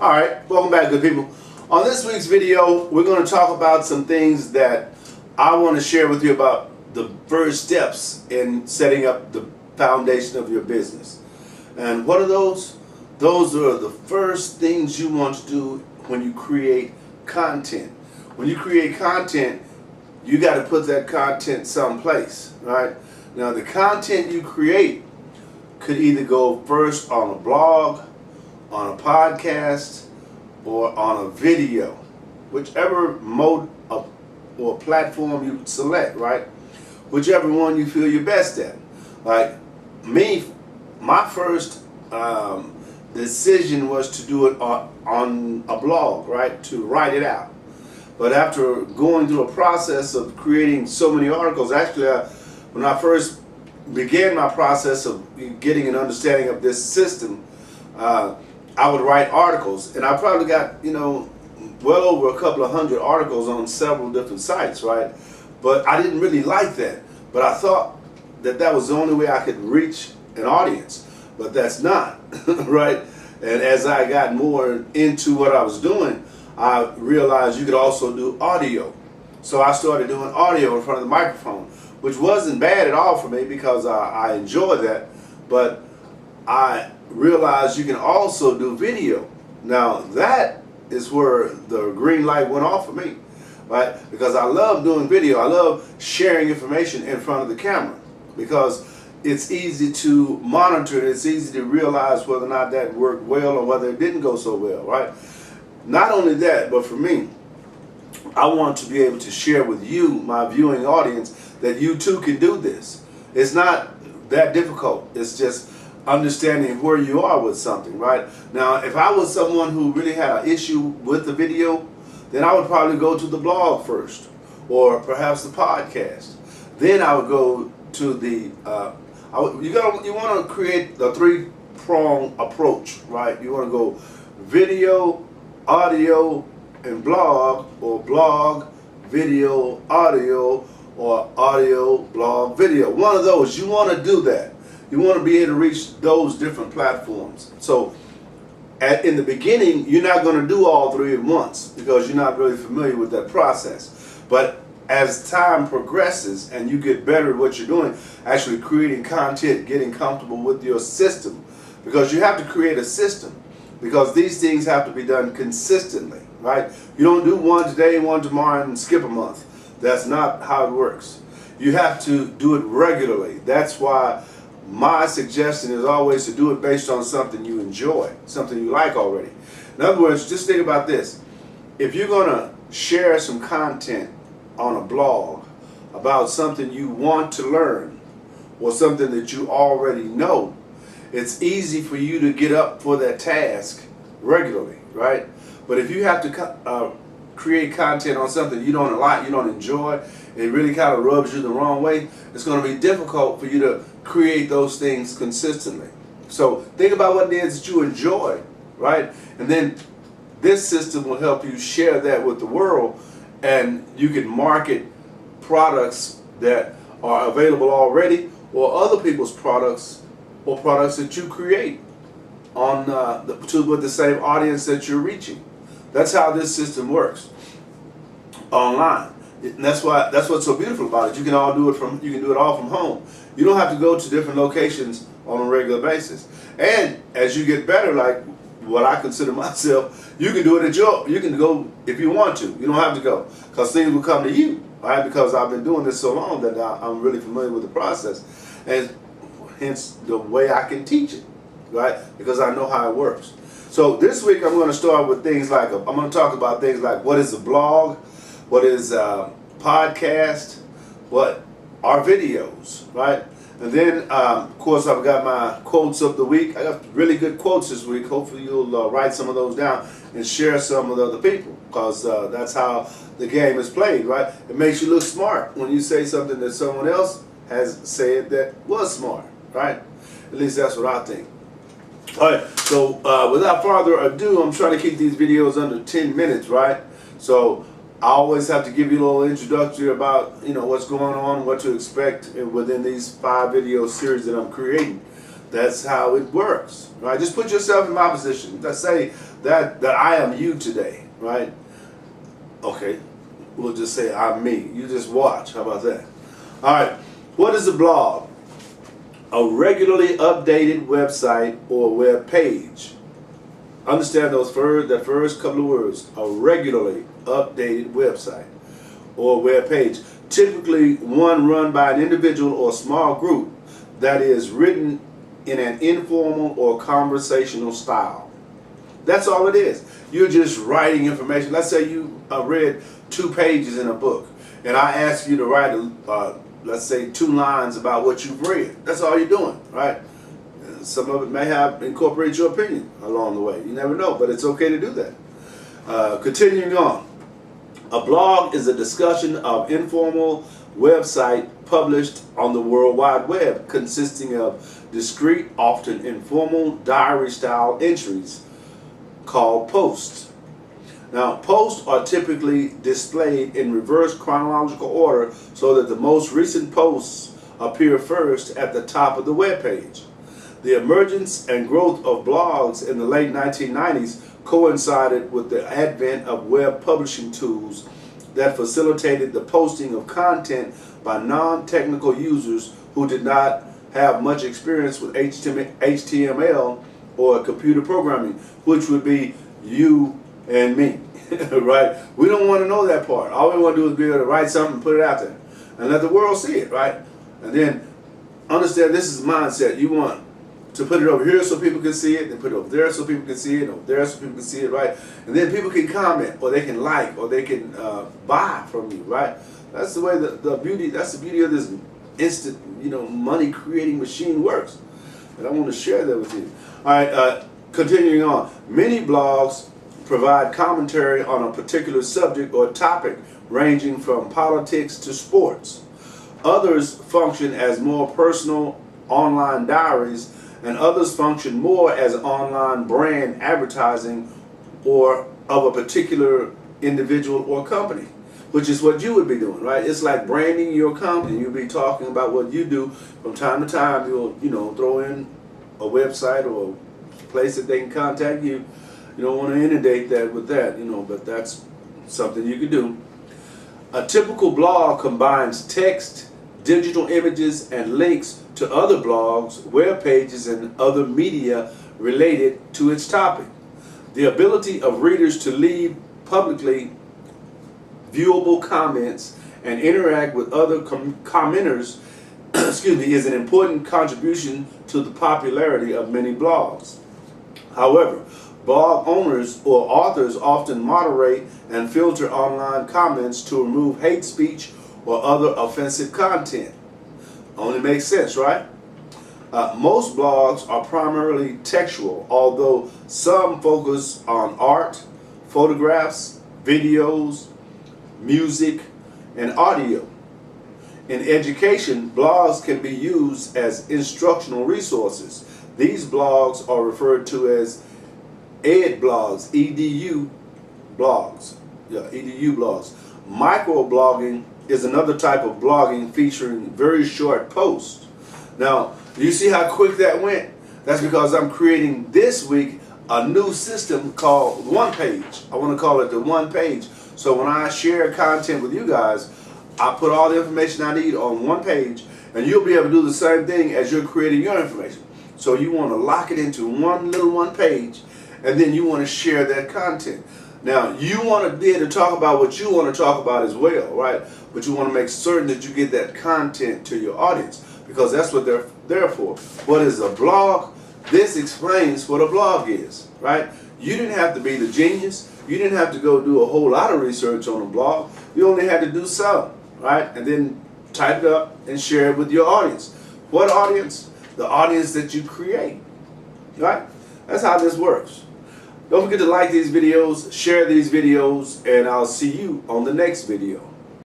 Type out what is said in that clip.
All right, welcome back, good people. On this week's video, we're going to talk about some things that I want to share with you about the first steps in setting up the foundation of your business. And what are those? Those are the first things you want to do when you create content. When you create content, you got to put that content someplace, right? Now, the content you create could either go first on a blog, on a podcast, or on a video, whichever mode of, or platform you select, right? Whichever one you feel you're best at. Like me, my first decision was to do it on a blog, right? To write it out. But after going through a process of creating so many articles, actually, when I first began my process of getting an understanding of this system, I would write articles, and I probably got, well over a couple of hundred articles on several different sites, right? But I didn't really like that. But I thought that that was the only way I could reach an audience. But that's not, right? And as I got more into what I was doing, I realized you could also do audio. So I started doing audio in front of the microphone, which wasn't bad at all for me because I enjoyed that. But I realized you can also do video. Now that is where the green light went off for me, right? Because I love doing video. I love sharing information in front of the camera because it's easy to monitor it. It's easy to realize whether or not that worked well or whether it didn't go so well, right? Not only that, but for me, I want to be able to share with you, my viewing audience, that you too can do this. It's not that difficult. It's just understanding where you are with something, right? Now, if I was someone who really had an issue with the video, then I would probably go to the blog first, or perhaps the podcast. Then I would go to the, you want to create a three-prong approach, right? You want to go video, audio, and blog, or blog, video, audio, or audio, blog, video. One of those. You want to do that. You want to be able to reach those different platforms. So in the beginning, you're not going to do all three at once because you're not really familiar with that process. But as time progresses and you get better at what you're doing, actually creating content, getting comfortable with your system, because you have to create a system, because these things have to be done consistently, right? You don't do one today, one tomorrow, and skip a month. That's not how it works. You have to do it regularly. That's why my suggestion is always to do it based on something you enjoy, something you like already. In other words, just think about this. If you're going to share some content on a blog about something you want to learn or something that you already know, it's easy for you to get up for that task regularly, right? But if you have to create content on something you don't like, you don't enjoy, it really kind of rubs you the wrong way, it's going to be difficult for you to create those things consistently. So think about what it is that you enjoy, right? And then this system will help you share that with the world, and you can market products that are available already or other people's products or products that you create on with the same audience that you're reaching. That's how this system works online. And that's what's so beautiful about it. You can do it all from home. You don't have to go to different locations on a regular basis. And as you get better, like what I consider myself, you can do it you can go if you want to. You don't have to go because things will come to you, right? Because I've been doing this so long that I'm really familiar with the process, and hence the way I can teach it, right? Because I know how it works. So this week I'm going to start with things like, I'm going to talk about things like what is a blog, what is a podcast, what are videos, right? And then, of course, I've got my quotes of the week. I got really good quotes this week. Hopefully you'll write some of those down and share some with other people, because that's how the game is played, right? It makes you look smart when you say something that someone else has said that was smart, right? At least that's what I think. All right, so without further ado, I'm trying to keep these videos under 10 minutes, right? So I always have to give you a little introductory about, what's going on, what to expect within these 5 video series that I'm creating. That's how it works, right? Just put yourself in my position. Let's say that I am you today, right? Okay, we'll just say I'm me. You just watch. How about that? All right. What is a blog? A regularly updated website or web page. Understand that first couple of words. A regularly updated website or web page. Typically one run by an individual or small group that is written in an informal or conversational style. That's all it is. You're just writing information. Let's say you read 2 pages in a book, and I ask you to write, let's say, 2 lines about what you've read. That's all you're doing, right? Some of it may have incorporated your opinion along the way. You never know, but it's okay to do that. Continuing on. A blog is a discussion of informal website published on the World Wide Web, consisting of discrete, often informal, diary-style entries called posts. Now, posts are typically displayed in reverse chronological order so that the most recent posts appear first at the top of the web page. The emergence and growth of blogs in the late 1990s coincided with the advent of web publishing tools that facilitated the posting of content by non-technical users who did not have much experience with HTML or computer programming, which would be you and me, right? We don't want to know that part. All we want to do is be able to write something and put it out there and let the world see it, right? And then understand this is mindset. You want to put it over here so people can see it, and put it over there so people can see it, and over there so people can see it, right? And then people can comment, or they can like, or they can buy from you, right? That's the way the beauty. That's the beauty of this instant, money creating machine works. And I want to share that with you. All right, continuing on. Many blogs provide commentary on a particular subject or topic, ranging from politics to sports. Others function as more personal online diaries, and others function more as online brand advertising or of a particular individual or company, which is what you would be doing, right? It's like branding your company. You'll be talking about what you do. From time to time, you'll, throw in a website or a place that they can contact you. You don't want to inundate that with that, but that's something you can do. A typical blog combines text, digital images, and links to other blogs, web pages, and other media related to its topic. The ability of readers to leave publicly viewable comments and interact with other commenters is an important contribution to the popularity of many blogs. However, blog owners or authors often moderate and filter online comments to remove hate speech or other offensive content. Only makes sense, right? Most blogs are primarily textual, although some focus on art, photographs, videos, music, and audio. In education, blogs can be used as instructional resources. These blogs are referred to as ed blogs, edu blogs. Edu blogs. Microblogging is another type of blogging featuring very short posts. Now, you see how quick that went? That's because I'm creating this week a new system called One Page. I want to call it the One Page. So when I share content with you guys, I put all the information I need on one page, and you'll be able to do the same thing as you're creating your information. So you want to lock it into one page, and then you want to share that content. Now, you want to be able to talk about what you want to talk about as well, right? But you want to make certain that you get that content to your audience, because that's what they're there for. What is a blog? This explains what a blog is, right? You didn't have to be the genius. You didn't have to go do a whole lot of research on a blog. You only had to do some, right? And then type it up and share it with your audience. What audience? The audience that you create, right? That's how this works. Don't forget to like these videos, share these videos, and I'll see you on the next video.